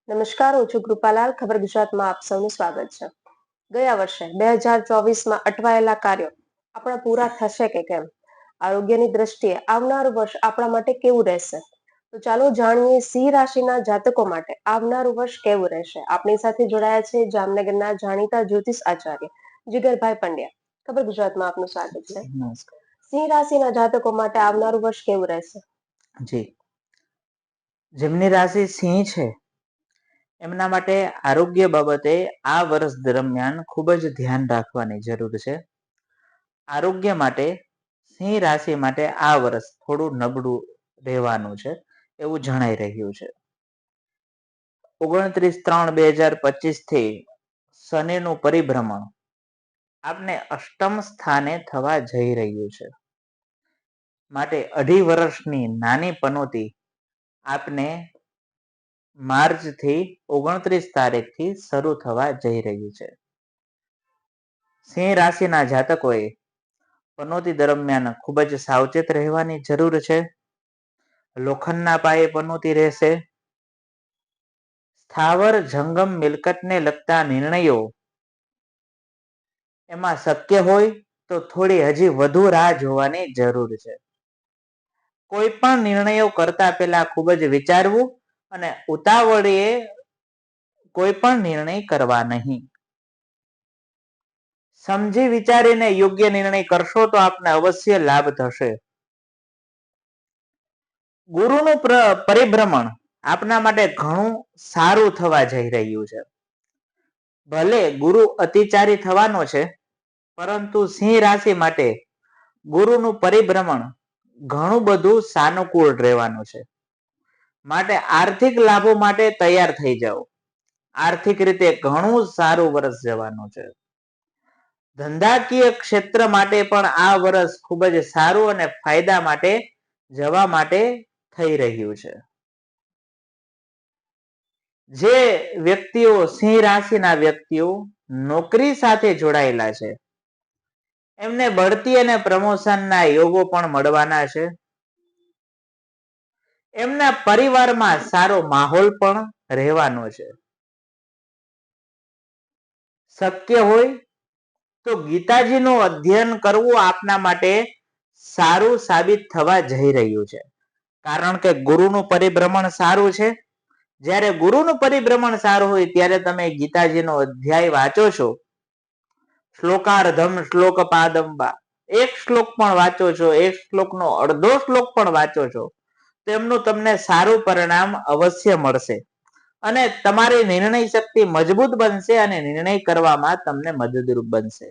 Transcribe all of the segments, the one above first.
નમસ્કાર, હું છું કૃપાલાલ. ખબર ગુજરાતમાં આપ સૌનું સ્વાગત છે. ગયા વર્ષે 2024માં અટવાયેલા કાર્યો આપણા પૂરા થશે કે કેમ? આરોગ્યની દ્રષ્ટિએ આવનારું વર્ષ આપણા માટે કેવું રહેશે? તો ચાલો જાણીએ સિંહ રાશિના જાતકો માટે આવનારું વર્ષ કેવું રહેશે. આપણી સાથે જોડાયા છે જામનગરના જાણીતા જ્યોતિષ આચાર્ય જીગરભાઈ પંડ્યા. ખબર ગુજરાતમાં આપનું સ્વાગત છે. સિંહ રાશિના જાતકો માટે આવનારું વર્ષ કેવું રહેશે? જી, જેમની રાશિ સિંહ છે એમના માટે આરોગ્ય બાબતે આ વર્ષ દરમિયાન ખૂબ જ ધ્યાન રાખવાની જરૂર છે. આરોગ્ય માટે સિંહ રાશિ માટે આ વર્ષ થોડું નબળું રહેવાનું છે એવું જણાઈ રહ્યું છે. 29/3/2025 થી શનિનું પરિભ્રમણ આપને અષ્ટમ સ્થાને થવા જઈ રહ્યું છે. માટે 2.5 વર્ષની નાની પનોતી આપને માર્ચ થી 29 તારીખથી શરૂ થવા જઈ રહ્યું છે. સિંહ રાશિના જાતકોએ પનોતી દરમિયાન ખૂબ જ સાવચેત રહેવાની જરૂર છે. લોખંડના પાયે પનોતી રહેશે. સ્થાવર જંગમ મિલકતને લગતા નિર્ણયો એમાં શક્ય હોય તો થોડી હજી વધુ રાહ જોવાની જરૂર છે. કોઈ પણ નિર્ણયો કરતા પહેલા ખૂબ જ વિચારવું અને ઉતાવળે કોઈ પણ નિર્ણય કરવા નહીં. સમજી વિચારીને યોગ્ય નિર્ણય કરશો તો આપને અવશ્ય લાભ થશે. ગુરુનું પરિભ્રમણ આપના માટે ઘણું સારું થવા જઈ રહ્યું છે. ભલે ગુરુ અતિચારી થવાનો છે, પરંતુ સિંહ રાશિ માટે ગુરુનું પરિભ્રમણ ઘણું બધું સાનુકૂળ રહેવાનું છે. માટે આર્થિક લાભો માટે તૈયાર થઈ જાઓ. આર્થિક રીતે ઘણું સારું વર્ષ જવાનું છે. ધંધાકીય ક્ષેત્ર માટે પણ આ વર્ષ ખૂબ જ સારું અને ફાયદા માટે જવા માટે થઈ રહ્યું છે. જે વ્યક્તિઓ સિંહ રાશિના વ્યક્તિઓ નોકરી સાથે જોડાયેલા છે એમને બઢતી અને પ્રમોશનના યોગો પણ મળવાના છે. એમના પરિવારમાં સારો માહોલ પણ રહેવાનો છે. શક્ય હોય તો ગીતાજીનું અધ્યયન કરવું આપના માટે સારું સાબિત થવા જઈ રહ્યું છે. કારણ કે ગુરુનું પરિભ્રમણ સારું છે. જ્યારે ગુરુનું પરિભ્રમણ સારું હોય ત્યારે તમે ગીતાજીનો અધ્યાય વાંચો છો. શ્લોકાર્ધમ શ્લોક પાદંબા, એક શ્લોક પણ વાંચો છો, એક શ્લોકનો અડધો શ્લોક પણ વાંચો છો, તેમનું તમને સારું પરિણામ અવશ્ય મળશે અને તમારી નિર્ણય શક્તિ મજબૂત બનશે અને નિર્ણય કરવામાં તમને મદદરૂપ બનશે.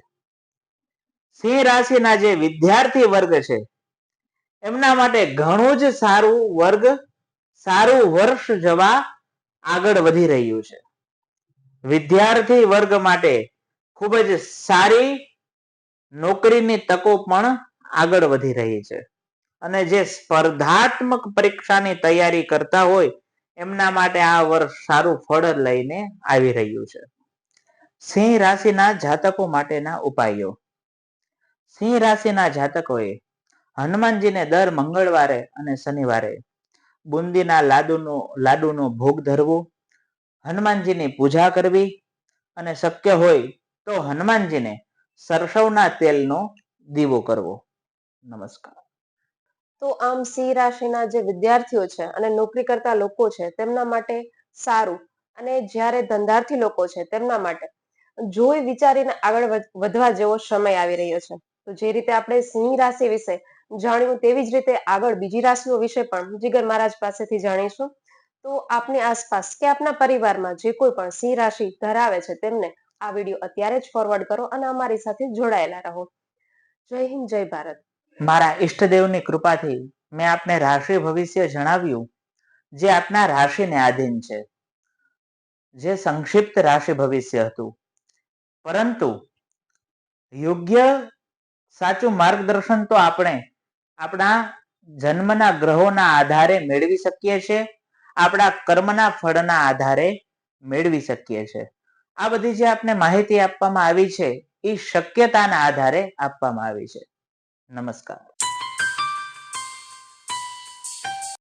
સિંહ રાશિના જે વિદ્યાર્થી વર્ગ છે એમના માટે ઘણું જ સારું વર્ષ જવા આગળ વધી રહ્યું છે. વિદ્યાર્થી વર્ગ માટે ખૂબ જ સારી નોકરીની તકો પણ આગળ વધી રહી છે અને જે સ્પર્ધાત્મક પરીક્ષાની તૈયારી કરતા હોય એમના માટે આ વર્ષ સારું ફળ લઈને આવી રહ્યું છે. સિંહ રાશિના જાતકો માટેના ઉપાયો. સિંહ રાશિના જાતકોએ હનુમાનજીને દર મંગળવારે અને શનિવારે બુંદીના લાડુનો ભોગ ધરવો, હનુમાનજીની પૂજા કરવી અને શક્ય હોય તો હનુમાનજીને સરસવના તેલનો દીવો કરવો. નમસ્કાર. તો આમ સિંહ રાશિના જે વિદ્યાર્થીઓ છે અને નોકરી કરતા લોકો છે તેમના માટે સારું, અને જ્યારે ધંધાર્થી લોકો છે તેમના માટે જોઈ વિચારીને આગળ વધવા જેવો સમય આવી રહ્યો છે. તો જે રીતે આપણે સિંહ રાશિ વિશે જાણ્યું તેવી જ રીતે આગળ બીજી રાશિઓ વિશે પણ જીગર મહારાજ પાસેથી જાણીશું. તો આપની આસપાસ કે આપના પરિવારમાં જે કોઈ પણ સિંહ રાશિ ધરાવે છે તેમને આ વિડીયો અત્યારે જ ફોરવર્ડ કરો અને અમારી સાથે જોડાયેલા રહો. જય હિન્દ, જય ભારત. મારા ઈષ્ટદેવની કૃપાથી મેં આપને રાશિ ભવિષ્ય જણાવ્યું જે આપના રાશિને આધીન છે, જે સંક્ષિપ્ત રાશિ ભવિષ્ય હતું, પરંતુ યોગ્ય સાચું માર્ગદર્શન તો આપણે આપણા જન્મના ગ્રહોના આધારે મેળવી શકીએ છીએ, આપણા કર્મના ફળના આધારે મેળવી શકીએ છીએ. આ બધી જે આપને માહિતી આપવામાં આવી છે એ શક્યતાના આધારે આપવામાં આવી છે. નમસ્કાર.